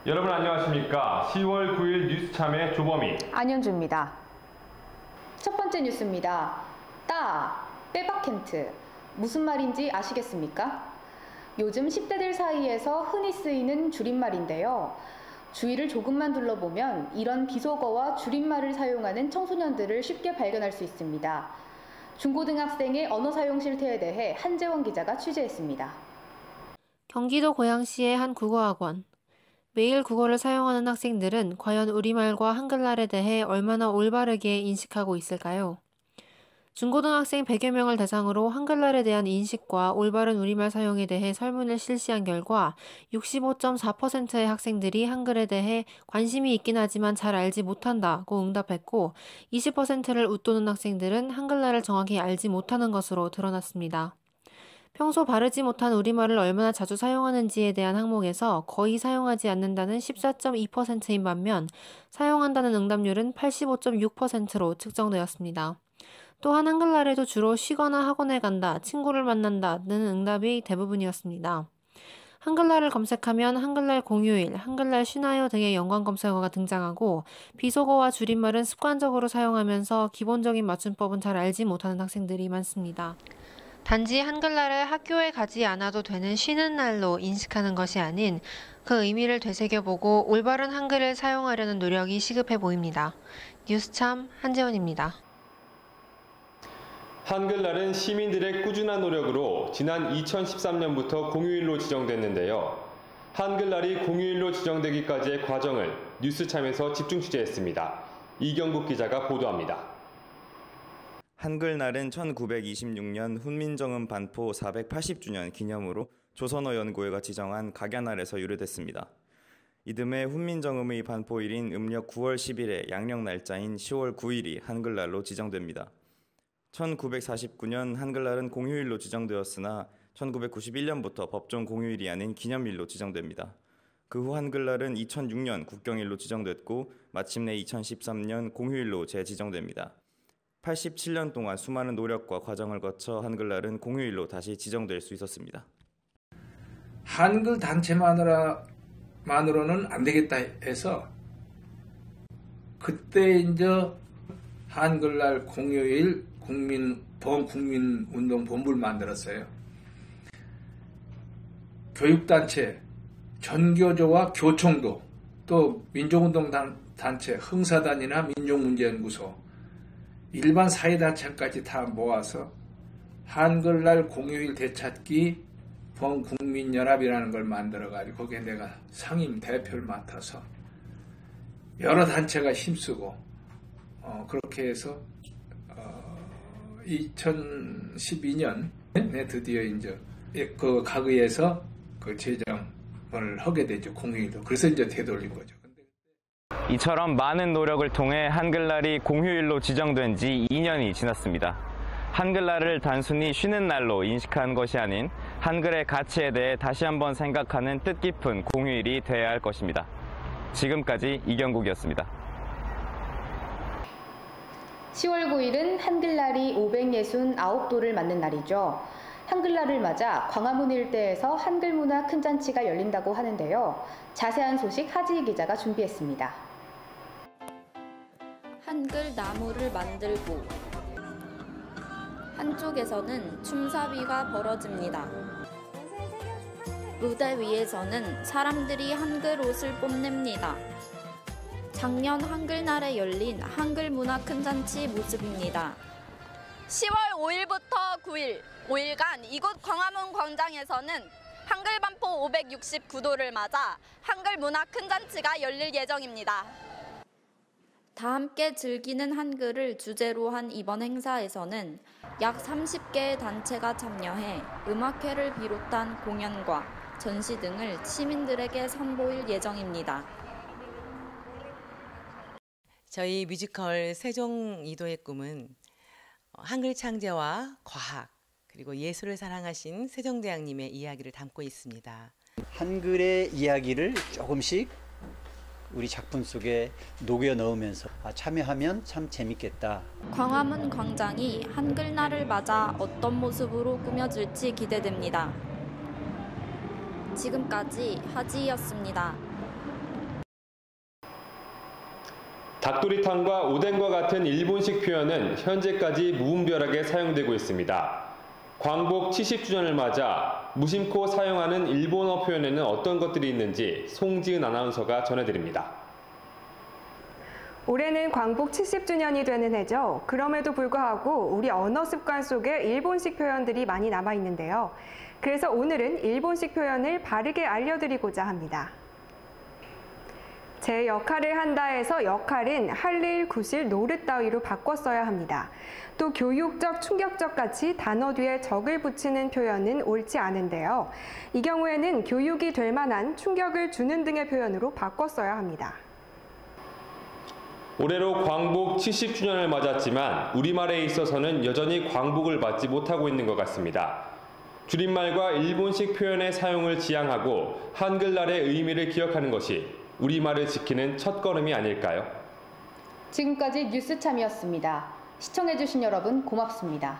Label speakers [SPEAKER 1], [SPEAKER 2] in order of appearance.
[SPEAKER 1] 여러분 안녕하십니까? 10월 9일 뉴스참의 조범희,
[SPEAKER 2] 안현주입니다. 첫 번째 뉴스입니다. 빼박캔트. 무슨 말인지 아시겠습니까? 요즘 10대들 사이에서 흔히 쓰이는 줄임말인데요. 주위를 조금만 둘러보면 이런 비속어와 줄임말을 사용하는 청소년들을 쉽게 발견할 수 있습니다. 중고등학생의 언어 사용 실태에 대해 한재원 기자가 취재했습니다.
[SPEAKER 3] 경기도 고양시의 한 국어학원. 매일 국어를 사용하는 학생들은 과연 우리말과 한글날에 대해 얼마나 올바르게 인식하고 있을까요? 중고등학생 100여 명을 대상으로 한글날에 대한 인식과 올바른 우리말 사용에 대해 설문을 실시한 결과 65.4%의 학생들이 한글에 대해 관심이 있긴 하지만 잘 알지 못한다고 응답했고 20%를 웃도는 학생들은 한글날을 정확히 알지 못하는 것으로 드러났습니다. 평소 바르지 못한 우리말을 얼마나 자주 사용하는지에 대한 항목에서 거의 사용하지 않는다는 14.2%인 반면 사용한다는 응답률은 85.6%로 측정되었습니다. 또한 한글날에도 주로 쉬거나 학원에 간다, 친구를 만난다는 응답이 대부분이었습니다. 한글날을 검색하면 한글날 공휴일, 한글날 쉬나요 등의 연관 검색어가 등장하고 비속어와 줄임말은 습관적으로 사용하면서 기본적인 맞춤법은 잘 알지 못하는 학생들이 많습니다. 단지 한글날을 학교에 가지 않아도 되는 쉬는 날로 인식하는 것이 아닌 그 의미를 되새겨보고 올바른 한글을 사용하려는 노력이 시급해 보입니다. 뉴스참 한재원입니다.
[SPEAKER 1] 한글날은 시민들의 꾸준한 노력으로 지난 2013년부터 공휴일로 지정됐는데요. 한글날이 공휴일로 지정되기까지의 과정을 뉴스참에서 집중 취재했습니다. 이경국 기자가 보도합니다.
[SPEAKER 4] 한글날은 1926년 훈민정음 반포 480주년 기념으로 조선어 연구회가 지정한 각야날에서 유래됐습니다. 이듬해 훈민정음의 반포일인 음력 9월 10일에 양력 날짜인 10월 9일이 한글날로 지정됩니다. 1949년 한글날은 공휴일로 지정되었으나 1991년부터 법정 공휴일이 아닌 기념일로 지정됩니다. 그 후 한글날은 2006년 국경일로 지정됐고 마침내 2013년 공휴일로 재지정됩니다. 87년 동안 수많은 노력과 과정을 거쳐 한글날은 공휴일로 다시 지정될 수 있었습니다.
[SPEAKER 5] 한글 단체만으로는 안 되겠다 해서 그때 이제 한글날 공휴일 범국민운동본부를 만들었어요. 교육단체, 전교조와 교총도, 또 민족운동단체, 흥사단이나 민족문제연구소, 일반 사회단체까지 다 모아서 한글날 공휴일 되찾기 범국민연합이라는 걸 만들어가지고 거기에 내가 상임 대표를 맡아서 여러 단체가 힘쓰고 그렇게 해서 2012년에 드디어 이제 그 각의에서 그 제정을 하게 되죠. 공휴일도. 그래서 이제 되돌린 거죠.
[SPEAKER 4] 이처럼 많은 노력을 통해 한글날이 공휴일로 지정된 지 2년이 지났습니다. 한글날을 단순히 쉬는 날로 인식한 것이 아닌 한글의 가치에 대해 다시 한번 생각하는 뜻깊은 공휴일이 되어야 할 것입니다. 지금까지 이경국이었습니다.
[SPEAKER 2] 10월 9일은 한글날이 569도를 맞는 날이죠. 한글날을 맞아 광화문 일대에서 한글문화 큰 잔치가 열린다고 하는데요. 자세한 소식 하지희 기자가 준비했습니다.
[SPEAKER 6] 한글 나무를 만들고 한쪽에서는 춤사위가 벌어집니다. 무대 위에서는 사람들이 한글 옷을 뽐냅니다. 작년 한글날에 열린 한글문화 큰 잔치 모습입니다.
[SPEAKER 7] 10월 5일부터 9일, 5일간 이곳 광화문 광장에서는 한글반포 569도를 맞아 한글문화 큰 잔치가 열릴 예정입니다.
[SPEAKER 6] 다 함께 즐기는 한글을 주제로 한 이번 행사에서는 약 30개의 단체가 참여해 음악회를 비롯한 공연과 전시 등을 시민들에게 선보일 예정입니다.
[SPEAKER 8] 저희 뮤지컬 세종이도의 꿈은 한글 창제와 과학 그리고 예술을 사랑하신 세종대왕님의 이야기를 담고 있습니다.
[SPEAKER 9] 한글의 이야기를 조금씩 우리 작품 속에 녹여 넣으면서 참여하면 참 재밌겠다.
[SPEAKER 6] 광화문 광장이 한글날을 맞아 어떤 모습으로 꾸며질지 기대됩니다. 지금까지 하지희였습니다.
[SPEAKER 1] 닭도리탕과 오뎅과 같은 일본식 표현은 현재까지 무분별하게 사용되고 있습니다. 광복 70주년을 맞아 무심코 사용하는 일본어 표현에는 어떤 것들이 있는지 송지은 아나운서가 전해드립니다.
[SPEAKER 10] 올해는 광복 70주년이 되는 해죠. 그럼에도 불구하고 우리 언어 습관 속에 일본식 표현들이 많이 남아 있는데요. 그래서 오늘은 일본식 표현을 바르게 알려드리고자 합니다. 제 역할을 한다에서 역할은 할 일, 구실, 노릇 따위로 바꿨어야 합니다. 또 교육적, 충격적 같이 단어 뒤에 적을 붙이는 표현은 옳지 않은데요. 이 경우에는 교육이 될 만한 충격을 주는 등의 표현으로 바꿨어야 합니다.
[SPEAKER 1] 올해로 광복 70주년을 맞았지만 우리말에 있어서는 여전히 광복을 맞지 못하고 있는 것 같습니다. 줄임말과 일본식 표현의 사용을 지양하고 한글날의 의미를 기억하는 것이 우리말을 지키는 첫걸음이 아닐까요?
[SPEAKER 2] 지금까지 뉴스참이었습니다. 시청해주신 여러분 고맙습니다.